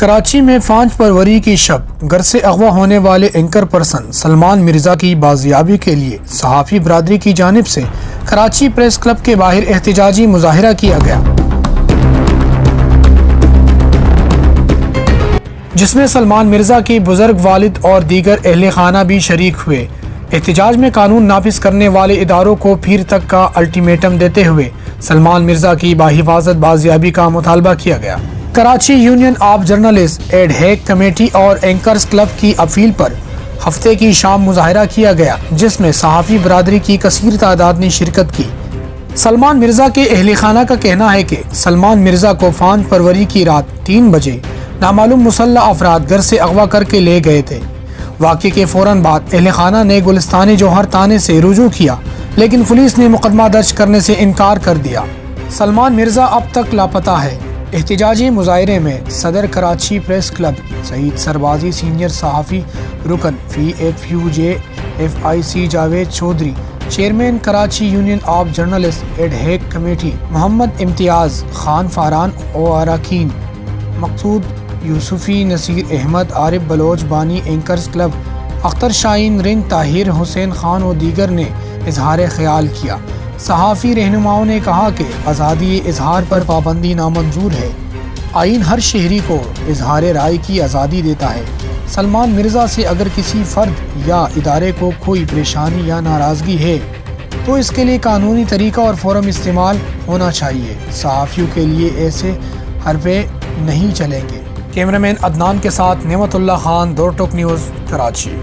کراچی میں 5 فروری کی شب گھر سے اغوا ہونے والے اینکر پرسن سلمان مرزا کی بازیابی کے لیے صحافی برادری کی جانب سے کراچی پریس کلب کے باہر احتجاجی مظاہرہ کیا گیا، جس میں سلمان مرزا کے بزرگ والد اور دیگر اہل خانہ بھی شریک ہوئے۔ احتجاج میں قانون نافذ کرنے والے اداروں کو پیر تک کا الٹیمیٹم دیتے ہوئے سلمان مرزا کی باحفاظت بازیابی کا مطالبہ کیا گیا۔ Karachi union of journalist ad hoc committee اور اینکرز کلب کی اپیل پر ہفتے کی شام مظاہرہ کیا گیا، جس میں صحافی برادری کی کثیر تعداد نے شرکت کی۔ سلمان مرزا کے اہل خانہ کا کہنا ہے کہ سلمان مرزا کو 5 فروری کی رات 3 بجے نامعلوم مسلح افراد گھر سے اغوا کر کے لے گئے تھے۔ واقعے کے فوراً بعد اہل خانہ نے گلستان جوہر تھانے سے رجوع کیا، لیکن پولیس نے مقدمہ درج کرنے سے انکار کر دیا۔ سلمان مرزا اب تک لاپتہ ہے۔ احتجاجی مظاہرے میں صدر Karachi press club Saeed Sarbazi, senior صحافی رکن FUJ/FIC Javed Chaudhry, chairman Karachi union of journalist ad hoc committee Muhammad Imtiaz Khan Faran و اراکین مقصود یوسفی، نصیر احمد، عارف بلوچ، بانی اینکرز کلب، اختر شاہین رنگ، طاہر حسین خان و دیگر نے اظہار خیال کیا۔ صحافی رہنماؤں نے کہا کہ آزادی اظہار پر پابندی نامنظور ہے۔ آئین ہر شہری کو اظہار رائے کی آزادی دیتا ہے۔ سلمان مرزا سے اگر کسی فرد یا ادارے کو کوئی پریشانی یا ناراضگی ہے تو اس کے لیے قانونی طریقہ اور فورم استعمال ہونا چاہیے۔ صحافیوں کے لیے ایسے حربے نہیں چلیں گے۔ کیمرہ مین عدنان کے ساتھ نعمت اللہ خان، دور ٹوک نیوز، کراچی۔